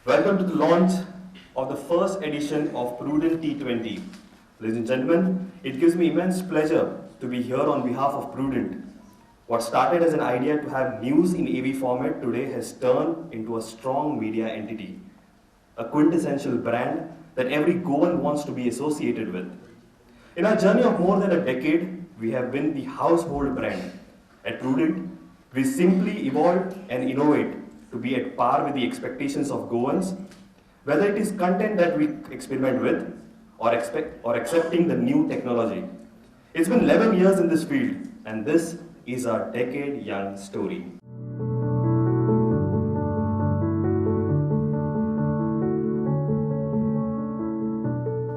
Welcome to the launch of the first edition of Prudent T20. Ladies and gentlemen, it gives me immense pleasure to be here on behalf of Prudent. What started as an idea to have news in AV format today has turned into a strong media entity, a quintessential brand that every Goan wants to be associated with. In our journey of more than a decade, we have been the household brand. At Prudent, we simply evolve and innovate to be at par with the expectations of Goans, whether it is content that we experiment with or accepting the new technology. It's been 11 years in this field, and this is our decade-young story.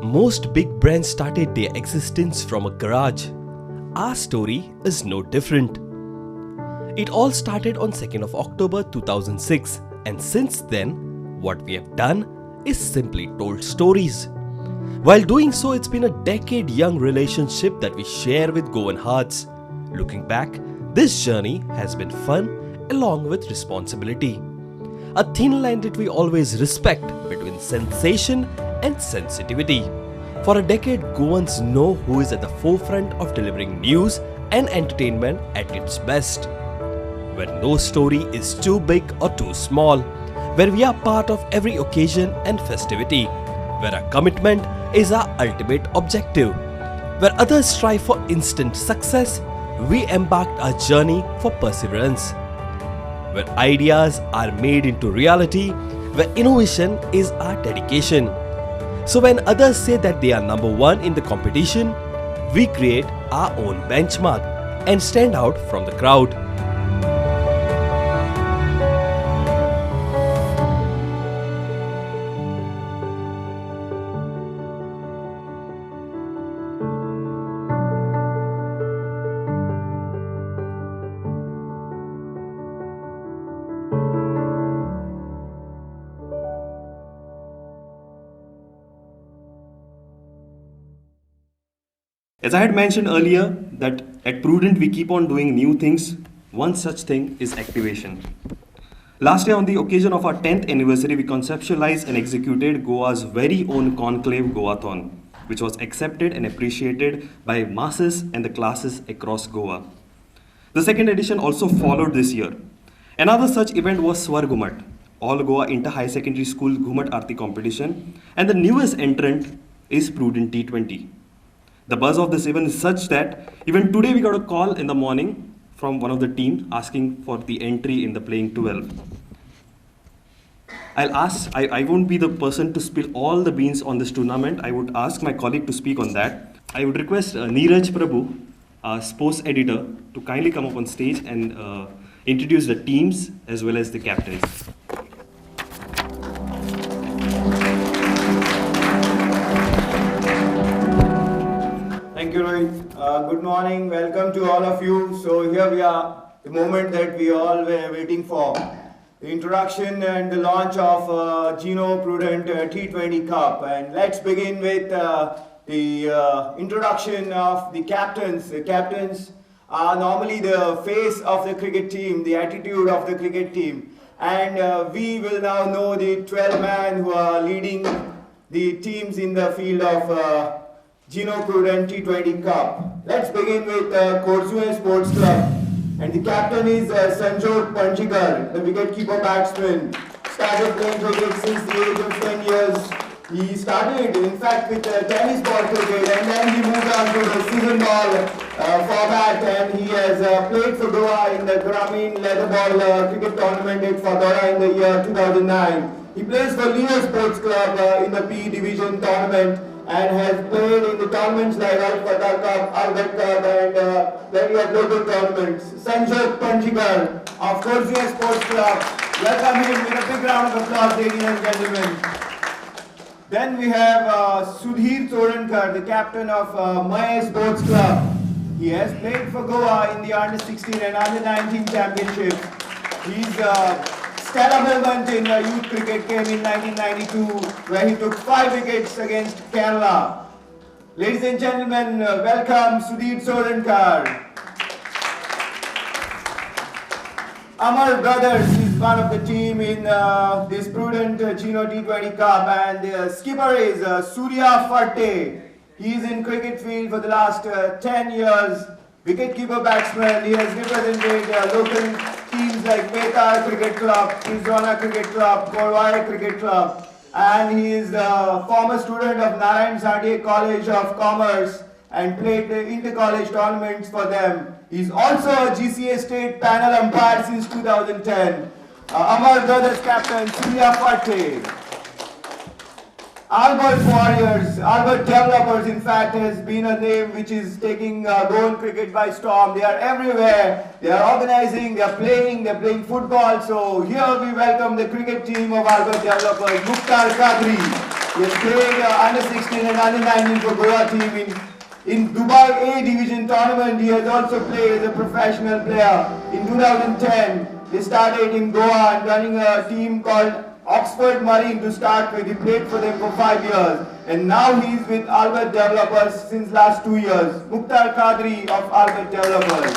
Most big brands started their existence from a garage. Our story is no different. It all started on 2nd of October 2006, and since then, what we have done is simply told stories. While doing so, it's been a decade-young relationship that we share with Goan hearts. Looking back, this journey has been fun along with responsibility. A thin line that we always respect between sensation and sensitivity. For a decade, Goans know who is at the forefront of delivering news and entertainment at its best. Where no story is too big or too small, where we are part of every occasion and festivity, where our commitment is our ultimate objective, where others strive for instant success, we embarked our journey for perseverance, where ideas are made into reality, where innovation is our dedication. So when others say that they are number one in the competition, we create our own benchmark and stand out from the crowd. As I had mentioned earlier, that at Prudent we keep on doing new things. One such thing is activation. Last year, on the occasion of our 10th anniversary, we conceptualized and executed Goa's very own conclave Goathon, which was accepted and appreciated by masses and the classes across Goa. The second edition also followed this year. Another such event was Swar Gumat, All Goa Inter High Secondary School Gumat Aarti competition, and the newest entrant is Prudent T20. The buzz of this event is such that even today we got a call in the morning from one of the team asking for the entry in the playing 12. I won't be the person to spill all the beans on this tournament. I would ask my colleague to speak on that. I would request Neeraj Prabhu, our sports editor, to kindly come up on stage and introduce the teams as well as the captains. Thank you, Rohit. Good morning. Welcome to all of you. So here we are, the moment that we all were waiting for. The introduction and the launch of Gino Prudent T20 Cup. And let's begin with the introduction of the captains. The captains are normally the face of the cricket team, the attitude of the cricket team. And we will now know the 12 men who are leading the teams in the field of Gino Prudent T20 Cup. Let's begin with Korsue Sports Club. And the captain is Sanjot Panchikar, the wicketkeeper batsman. Started playing cricket since the age of 10 years. He started, in fact, with tennis ball cricket, and then he moved on to the season ball format, and he has played for Goa in the Grameen Leather Ball cricket tournament at Fadora in the year 2009. He plays for Leo Sports Club in the P Division tournament, and has played in the tournaments like Al-Fatah Cup, Albert Cup, and many of local tournaments. Sanjot Panchikar of Korsue Sports Club. Welcome him with a big round of applause, ladies and gentlemen. Then we have Sudhir Torankar, the captain of Maya Sports Club. He has played for Goa in the Under-16 and Under-19 championships. He's stellar moment in youth cricket came in 1992, where he took 5 wickets against Kerala. Ladies and gentlemen, welcome Sudhir Torankar. Amar Brothers is one of the team in this Prudent Chino T20 Cup, and the skipper is Surya Farte. He is in cricket field for the last 10 years. Wicketkeeper batsman. He has represented local teams like Petar Cricket Club, Izwana Cricket Club, Korwai Cricket Club, and he is a former student of Narayan Sandhya College of Commerce and played the inter-college tournaments for them. He's also a GCA state panel umpire since 2010. Amar Brothers captain Surya Farte. Albert Warriors, Albert Developers in fact has been a name which is taking Goan cricket by storm. They are everywhere, they are organizing, they are playing football. So here we welcome the cricket team of Albert Developers, Mukhtar Kadri. He has played under 16 and under 19 for Goa team in Dubai A Division tournament. He has also played as a professional player. In 2010, he started in Goa and running a team called Oxford Marine to start with. He played for them for 5 years, and now he is with Albert Developers since last 2 years. Mukhtar Kadri of Albert Developers.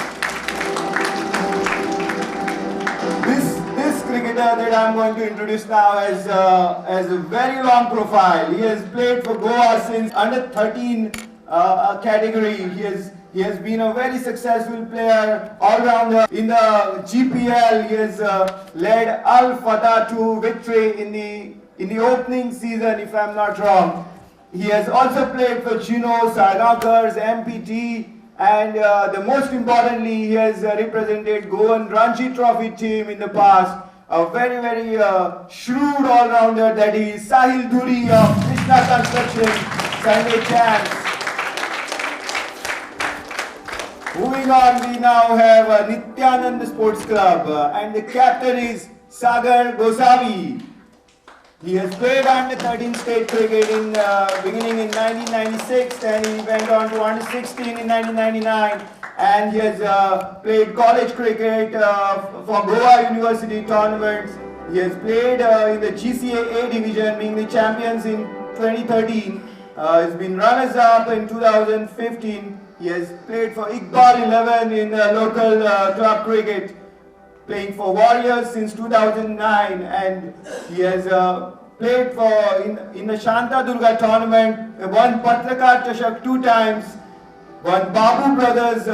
This cricketer that I am going to introduce now has a very long profile. He has played for Goa since under 13 category. He has been a very successful player all-rounder. In the GPL, he has led Al Fatah to victory in the opening season, if I'm not wrong. He has also played for Chino, Sargakars, MPT, and the most importantly, he has represented Goan Ranji Trophy team in the past. A very, very shrewd all-rounder, that is Sahil Dhuri of Krishna Construction, Sunday Champs. Moving on, we now have Nityanand Sports Club, and the captain is Sagar Gosavi. He has played under 13 state cricket beginning in 1996, and he went on to under 16 in 1999, and he has played college cricket for Goa University tournaments. He has played in the GCA A division, being the champions in 2013. He's been runners-up in 2015. He has played for Iqbal 11 in local club cricket, playing for Warriors since 2009, and he has played in the Shanta Durga tournament, won Patrakar Chashak 2 times, won Babu Brothers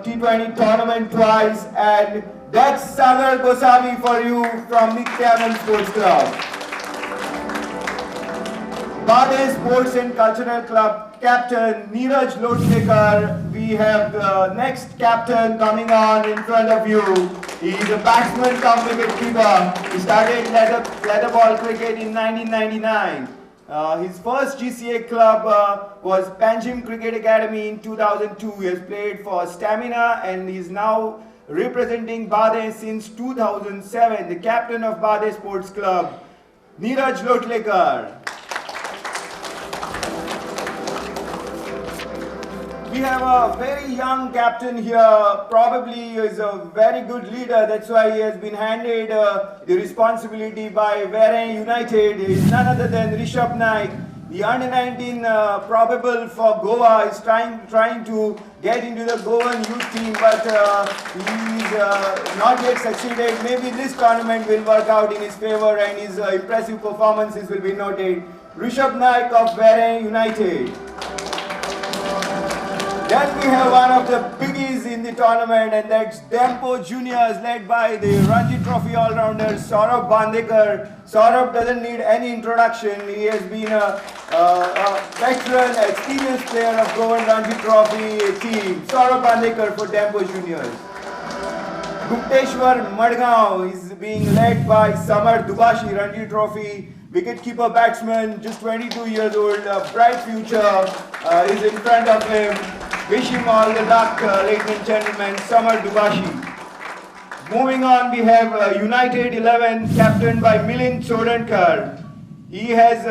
T20 tournament twice, and that's Sagar Gosavi for you from Nityanand Sports Club. Bade Sports and Cultural Club captain Neeraj Lotlekar. We have the next captain coming on in front of you. He is a batsman cum wicket keeper. He started leather ball cricket in 1999. His first GCA club was Panjim Cricket Academy in 2002. He has played for Stamina and he is now representing Bade since 2007. The captain of Bade Sports Club, Neeraj Lotlekar. We have a very young captain here, probably is a very good leader, that's why he has been handed the responsibility by Varen United. He is none other than Rishabh Naik. The under-19 probable for Goa is trying to get into the Goan youth team, but he's not yet succeeded. Maybe this tournament will work out in his favor and his impressive performances will be noted. Rishabh Naik of Varen United. Then we have one of the biggies in the tournament, and that's Dempo Juniors, led by the Ranji Trophy all-rounder Saurabh Bandekar. Saurabh doesn't need any introduction. He has been a veteran, experienced player of Goan Ranji Trophy team. Saurabh Bandekar for Dempo Juniors. Gupteshwar Madgaon is being led by Samar Dubashi, Ranji Trophy wicketkeeper batsman, just 22 years old, a bright future is in front of him. Wish him all the luck, ladies and gentlemen, Samar Dubashi. Moving on, we have United 11, captained by Milind Sodankar. He has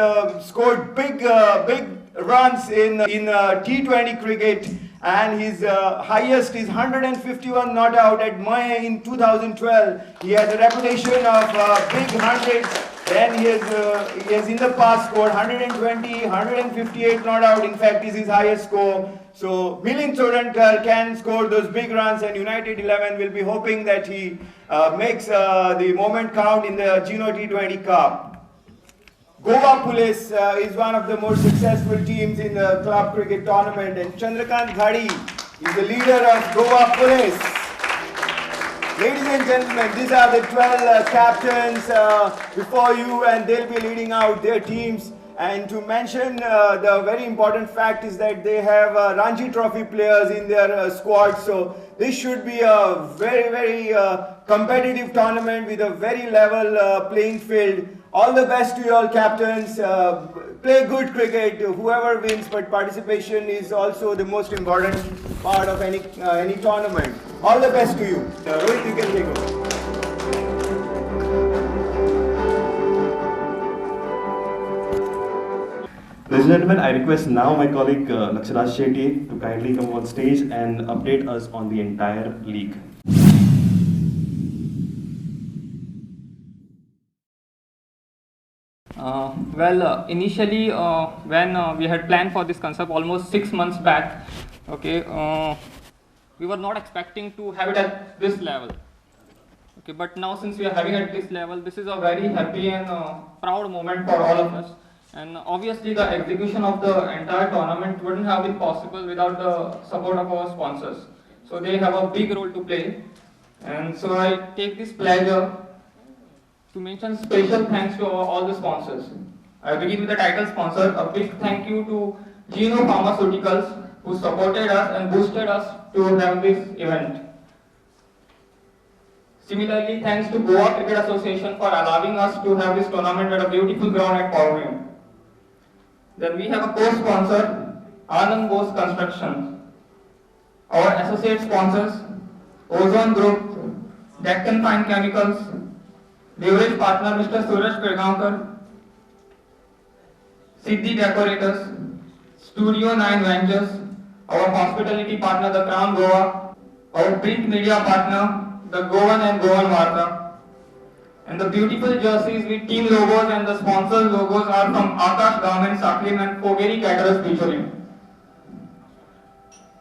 scored big runs in T20 cricket, and his highest is 151 not out at Maya in 2012. He has a reputation of big hundreds Then he has in the past scored 120, 158 not out. In fact, is his highest score. So Milind Sodankar can score those big runs, and United 11 will be hoping that he makes the moment count in the Gino T20 Cup. Goa Police is one of the most successful teams in the club cricket tournament, and Chandrakant Ghadi is the leader of Goa Police. Ladies and gentlemen, these are the 12 captains before you, and they'll be leading out their teams. And to mention the very important fact is that they have Ranji Trophy players in their squad. So this should be a very, very competitive tournament with a very level playing field. All the best to you all captains. Play good cricket, whoever wins, but participation is also the most important part of any tournament. All the best to you. Rohit, you can take over. Ladies and gentlemen, I request now my colleague Laksharaj Shetty to kindly come on stage and update us on the entire league. Initially, when we had planned for this concept almost 6 months back, okay, we were not expecting to have it at this level. Okay, but now since we are having it at this level, this is a very happy and proud moment for all of us. And obviously, the execution of the entire tournament wouldn't have been possible without the support of our sponsors. So they have a big role to play. And so I take this pleasure to mention special thanks to all the sponsors. I begin with the title sponsor. A big thank you to Geno Pharmaceuticals, who supported us and boosted us to have this event. Similarly, thanks to Goa Cricket Association for allowing us to have this tournament at a beautiful ground at Porvim. Then we have a co-sponsor, Anand Bose Construction. Our associate sponsors, Ozone Group, Deccan Fine Chemicals, leverage partner Mr. Suraj Pergaonkar, Siddhi Decorators, Studio 9 Ventures, our hospitality partner the Crown Goa, our print media partner the Goan and Goan Varta, and the beautiful jerseys with team logos and the sponsor logos are from Akash Garments, Saklim and Fogeri Caterers featuring.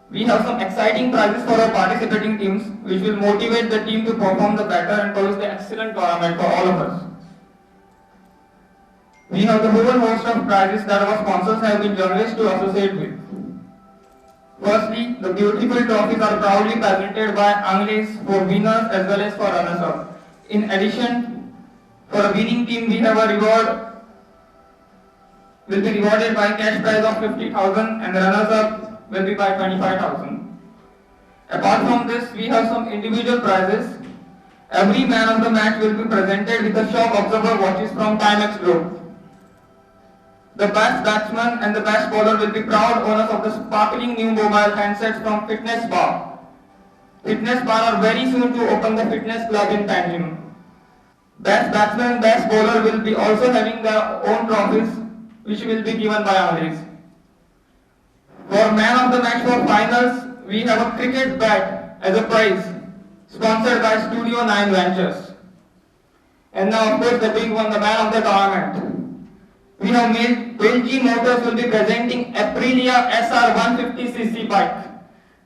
We have some exciting prizes for our participating teams, which will motivate the team to perform the better and produce the excellent tournament for all of us. We have the whole host of prizes that our sponsors have been generous to associate with. Firstly, the beautiful trophies are proudly presented by Angles for winners as well as for runners-up. In addition, for a winning team, we have a reward will be rewarded by cash prize of 50,000 and the runners-up will be by 25,000. Apart from this, we have some individual prizes. Every man of the match will be presented with a shock observer watches from Timex Group. The best batsman and the best bowler will be proud owners of the sparkling new mobile handsets from Fitness Bar. Fitness Bar are very soon to open the fitness club in Panjim. Best batsman and best bowler will be also having their own trophies, which will be given by Amris. For man of the match for finals, we have a cricket bat as a prize, sponsored by Studio 9 Ventures. And now of course the big one, the man of the tournament. We have made LG Motors will be presenting Aprilia SR 150cc bike.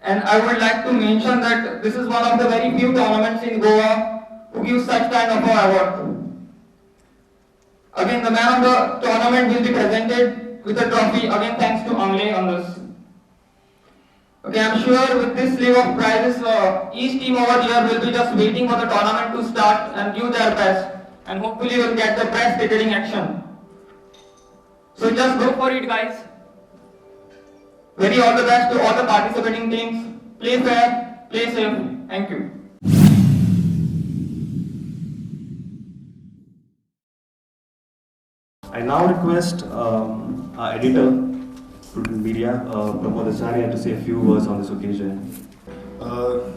And I would like to mention that this is one of the very few tournaments in Goa who give such kind of an award. Again, the man of the tournament will be presented with a trophy. Again, thanks to Angle on this. Okay, I'm sure with this sleeve of prizes, each team over here will be just waiting for the tournament to start and give their best. And hopefully will get the best ticketing action. So just go for it, guys. Very all the best to all the participating teams. Play fair, play safe. Thank you. I now request our editor, Prudent Media, Pramod Acharya, to say a few words on this occasion.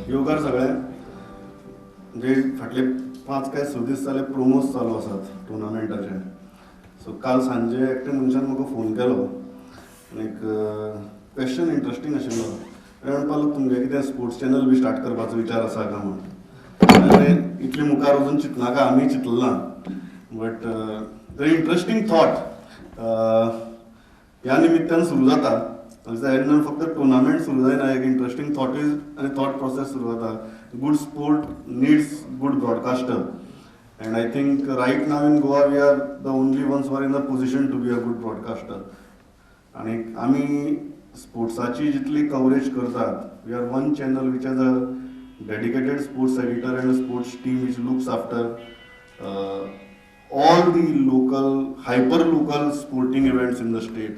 योगार सगळ्यांक म्हणजे फाटले 5 काय 6 दीस जाले promos चालू आसात टुर्नामेंटाचे. सो काल सांजे एकट्या मनशान म्हाका फोन केलो आनी एक क्वेश्चन इंट्रस्टींग आशिल्लो. हांवें म्हणपाक तुमगे कितें स्पोर्ट्स चॅनल बी स्टार्ट करपाचो विचार आसा काय म्हणून. हांवें इतली मुखार वचून चिंतनाका, आमी चिंतलें ना. But very interesting thought. ह्या निमित्तान सुरू जाता तेन्ना फक्त टुर्नामेंट सुरू जायना एक इंटरेस्टिंग थॉट इज आनी थॉट प्रोसेस सुरू जाता. Good sport needs good broadcaster. And I think right now in Goa we are the only ones who are in the position to be a good broadcaster. And आम्ही स्पोर्ट्साची जितली coverage करतात, we are one channel which has a dedicated sports editor and a sports team which looks after all the local, hyper-local sporting events in the state.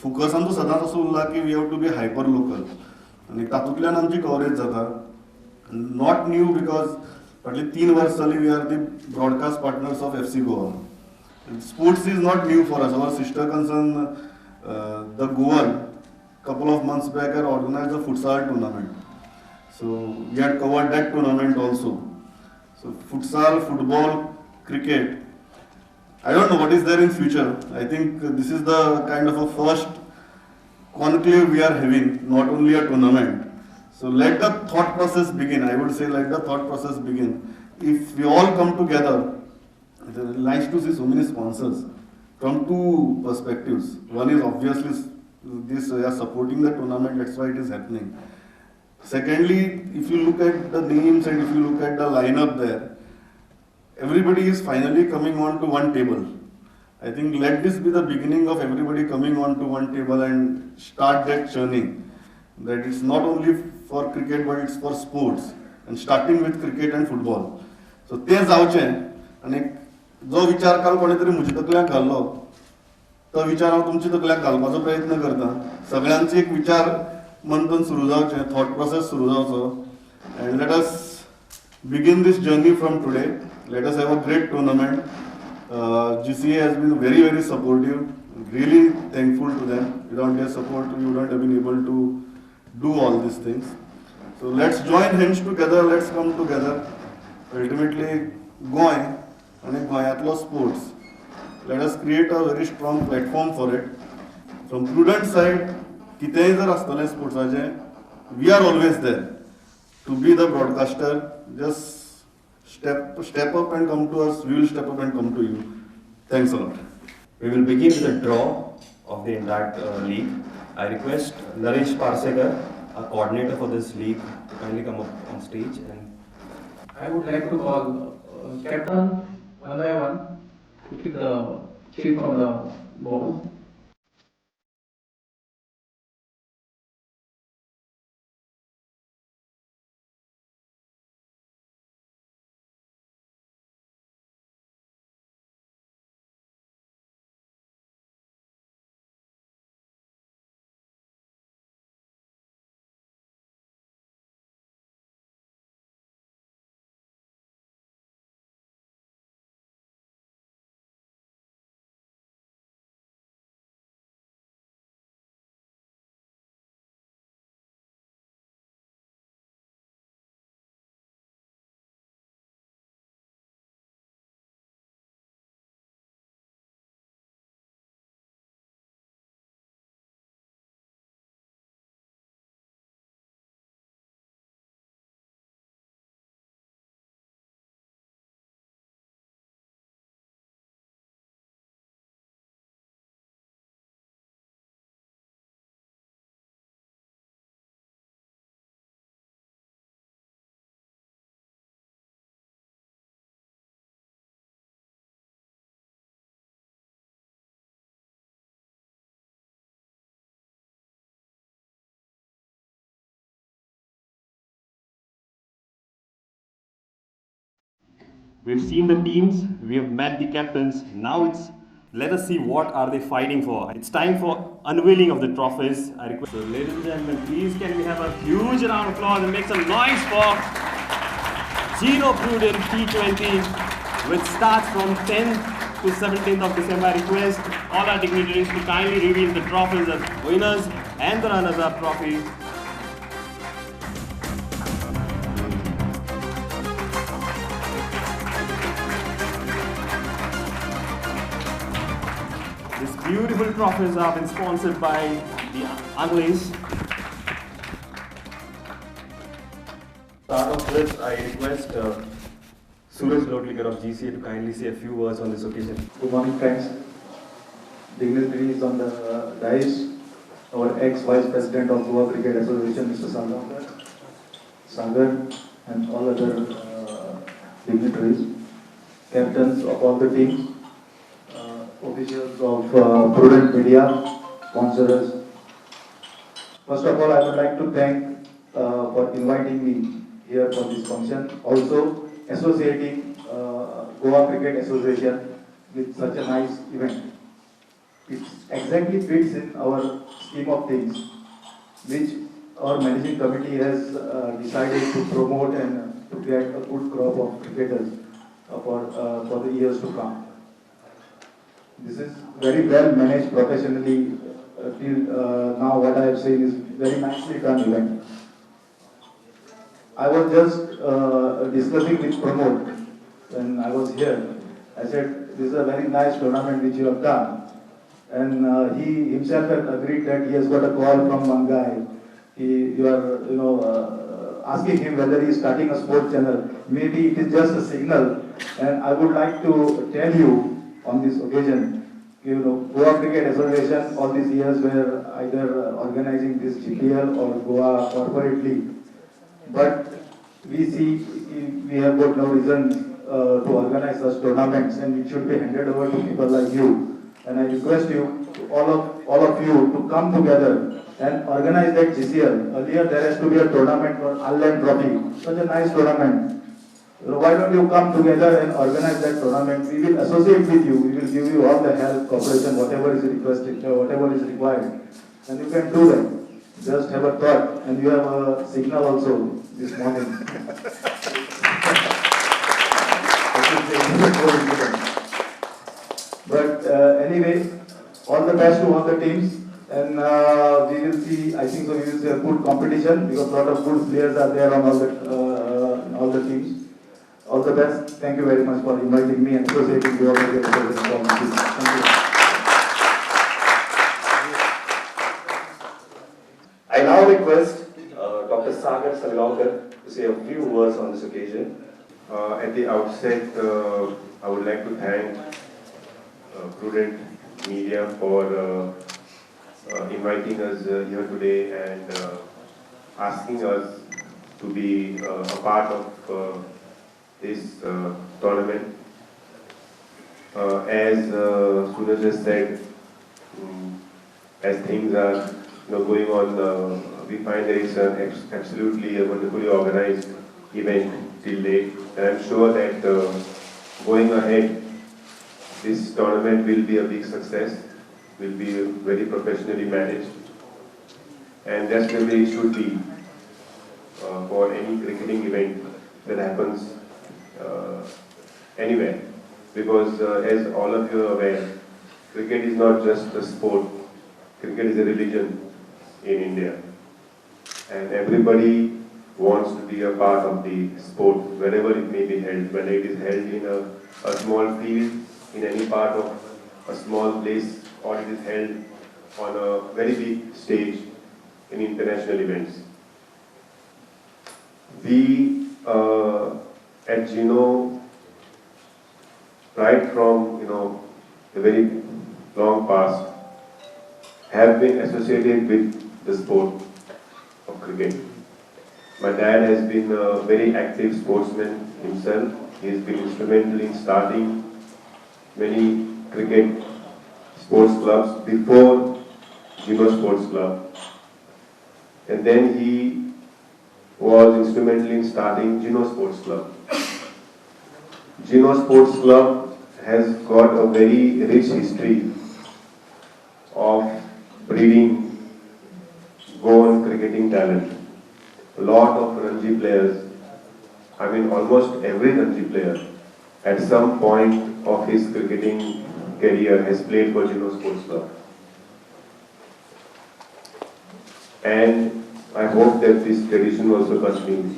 Focus आमचो सदांच असो उरला की we have to be hyper-local. आणि तातूंतल्यान आमची coverage जाता. Not new because फाटली 3 verse जाली we are the broadcast partners of FC Goa. And sports is not new for us. Our sister concern, the Goan, couple of months back had organized a futsal tournament. So we had covered that tournament also. So futsal, football, cricket. I don't know what is there in future. I think this is the kind of a first conclave we are having, not only a tournament. So let the thought process begin. I would say let the thought process begin. If we all come together, it's nice to see so many sponsors from two perspectives. One is obviously this supporting the tournament, that's why it is happening. Secondly, if you look at the names and if you look at the lineup there, everybody is finally coming on to one table. I think let this be the beginning of everybody coming on to one table and start that churning. That it's not only for cricket but it's for sports and starting with cricket and football. So ते जावचें आनी जो विचार काल कोणे तरी म्हजे तकल्याक घाल्लो तो विचार हांव तुमचे तकल्याक घालपाचो प्रयत्न करता. सगळ्यांचे एक विचार मंथन सुरू जावचें, थॉट प्रोसेस सुरू जावचो. And let us begin this journey from today. Let us have a great tournament. GCA has been very, very supportive. Really thankful to them. Without their support, we wouldn't have been able to do all these things. So let's join hands together, let's come together. Ultimately, Goy and Goyatlo sports. Let us create a very strong platform for it. From Prudent side, kitay jar astale sportsache, we are always there to be the broadcaster. Just step up and come to us. We will step up and come to you. Thanks a lot. We will begin with a draw of the entire league. I request Naresh Parsekar, a coordinator for this league, to kindly come up on stage. And I would like to call captain one by one to pick the chief from the ball. we've seen the teams, we have met the captains. Now let us see what are they fighting for. It's time for unveiling of the trophies. I request, so ladies and gentlemen, please can we have a huge round of applause and make some noise for Giro Prudent T20, which starts from 10th to 17th of December. I request all our dignitaries to kindly reveal the trophies as winners and the runners-up trophy. These beautiful trophies have been sponsored by the Anglis. Start of this, I request Suraj Lotlikar of GCA to kindly say a few words on this occasion. Good morning, friends. Dignitaries on the dais, our ex-Vice President of Goa Cricket Association, Mr. Sagar, and all other dignitaries, captains of all the teams, officials of Prudent Media, sponsors. First of all, I would like to thank for inviting me here for this function. Also, associating Goa Cricket Association with such a nice event. It exactly fits in our scheme of things, which our managing committee has decided to promote and to get a good crop of cricketers for the years to come. This is very well managed professionally. Till now, what I have seen is very nicely done event. I was just discussing with Pramod when I was here. I said, this is a very nice tournament which you have done. And he himself had agreed that he has got a call from one guy. You are, asking him whether he is starting a sports channel. Maybe it is just a signal. And I would like to tell you on this occasion, Goa Cricket Association all these years were either organizing this GPL or Goa Corporate League. But we see we have got no reason to organize such tournaments, and it should be handed over to people like you. And I request you, all of you, to come together and organize that GCL. Earlier there has to be a tournament for Allen Trophy, such a nice tournament. Why don't you come together and organize that tournament? We will associate with you. We will give you all the help, cooperation, whatever is requested, whatever is required, and you can do that. Just have a thought, and you have a signal also this morning. But anyway, all the best to all the teams, and we will see. I think so. We will see a good competition because a lot of good players are there on all the teams. All the best. Thank you very much for inviting me and associating you all with the Thank you. I now request Dr. Sagar Salgaonkar to say a few words on this occasion. At the outset, I would like to thank Prudent Media for inviting us here today and asking us to be a part of this tournament. As Suraj has said, as things are going on, we find that it's absolutely a wonderfully organized event till date. And I'm sure that going ahead, this tournament will be a big success, will be very professionally managed. And that's the way it should be for any cricketing event that happens anywhere. Because as all of you are aware, cricket is not just a sport, cricket is a religion in India. And everybody wants to be a part of the sport, wherever it may be held, whether it is held in a small field, in any part of a small place, or it is held on a very big stage in international events. We at Gino, right from the very long past, have been associated with the sport of cricket. My dad has been a very active sportsman himself. He has been instrumental in starting many cricket sports clubs before Gino Sports Club. And then he was instrumental in starting Gino Sports Club. Gino Sports Club has got a very rich history of breeding Goan cricketing talent. A lot of Ranji players, almost every Ranji player at some point of his cricketing career has played for Gino Sports Club. And I hope that this tradition also continues.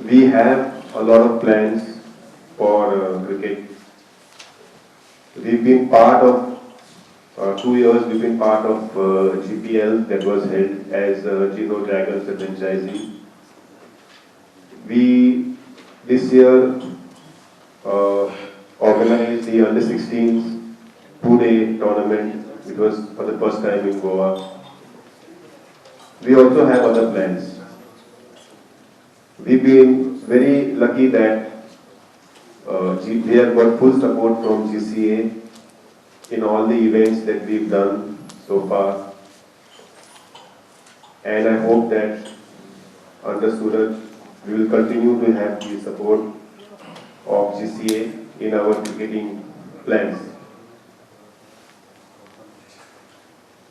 We have a lot of plans for cricket. We've been part of 2 years, we've been part of GPL that was held as Gino Dragons, the franchisee. We this year organized the under 16s 2-day tournament, which was for the first time in Goa. We also have other plans. We've been very lucky that we have got full support from GCA in all the events that we've done so far. And I hope that under Suraj, we will continue to have the support of GCA in our cricketing plans.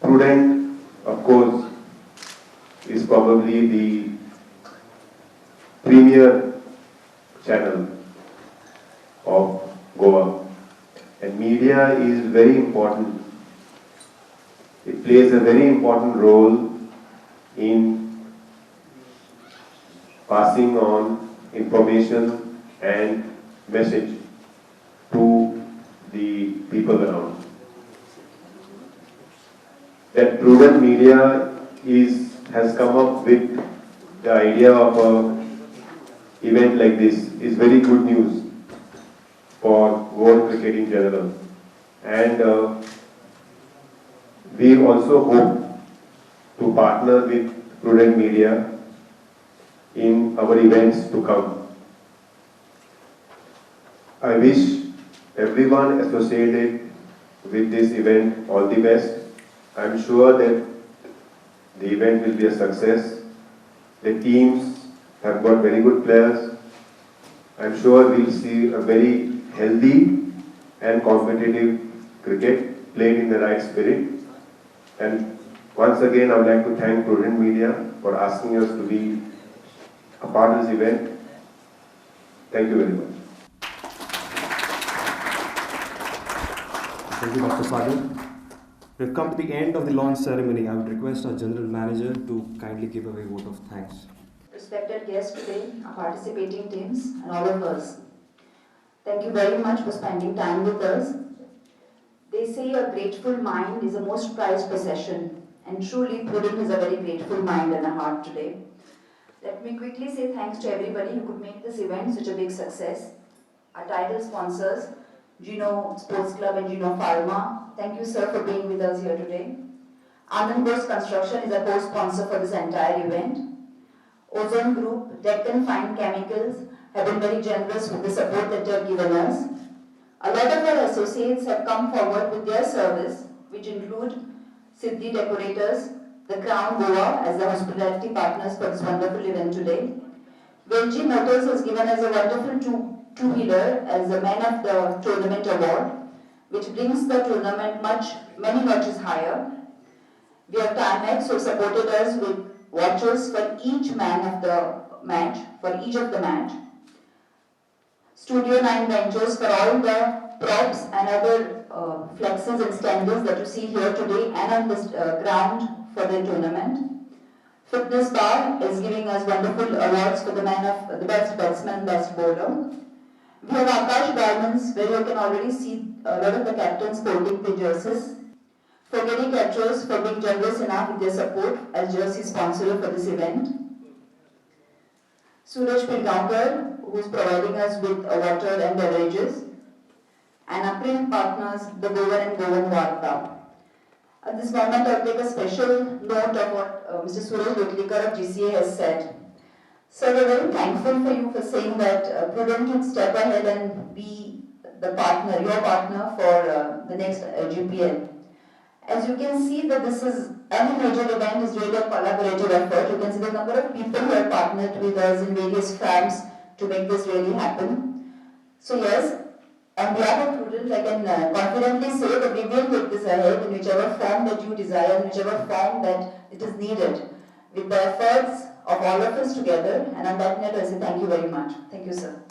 Prudent, of course, is probably the premier channel of Goa. And media is very important. It plays a very important role in passing on information and message to the people around. That Prudent Media has come up with the idea of an event like this is very good news for world cricket in general. And we also hope to partner with Prudent Media in our events to come. I wish everyone associated with this event all the best. I'm sure that the event will be a success. The teams have got very good players. I'm sure we'll see a very healthy and competitive cricket played in the right spirit. And once again, I would like to thank Prudent Media for asking us to be a part of this event. Thank you very much. Thank you, Dr. Sagar. We've come to the end of the launch ceremony. I would request our General Manager to kindly give away a vote of thanks. Respected guests today, our participating teams, and all of us. Thank you very much for spending time with us. They say a grateful mind is a most prized possession, and truly Prudent has a very grateful mind and a heart today. Let me quickly say thanks to everybody who could make this event such a big success. Our title sponsors, Gino Sports Club and Gino Pharma. Thank you, sir, for being with us here today. Anand Bose Construction is a co-sponsor for this entire event. Ozone Group, Deccan Fine Chemicals have been very generous with the support that they have given us. A lot of our associates have come forward with their service, which include Siddhi Decorators, the Crown Goa as the hospitality partners for this wonderful event today. Velji Motors has given us a wonderful two-wheeler as the Man of the Tournament Award, which brings the tournament many notches higher. We have Timex who supported us with watches for each man of the match, for each of the match. Studio 9 Ventures for all the props and other flexes and standards that you see here today and on this ground for the tournament. Fitness Bar is giving us wonderful awards for the man of the best batsman, best bowler. We have Akash Garments where you can already see a lot of the captains sporting the jerseys. Forgetting Caterers for being generous enough with their support as jersey sponsor for this event. Suraj Pilgaonkar, who is providing us with water and beverages. And our print partners, the Goan and Goan Varta. At this moment, I'll take a special note of what Mr. Suraj Viklikar of GCA has said. Sir, we're very thankful for you for saying that Prudent would step ahead and be the partner, your partner for the next GPL. As you can see that this is, any major event is really a collaborative effort. You can see the number of people who have partnered with us in various forms to make this really happen. So yes, on behalf of Prudent, I can confidently say that we will take this ahead in whichever form that you desire, in whichever form that it is needed, with the efforts of all of us together. And on that note, I say thank you very much. Thank you, sir.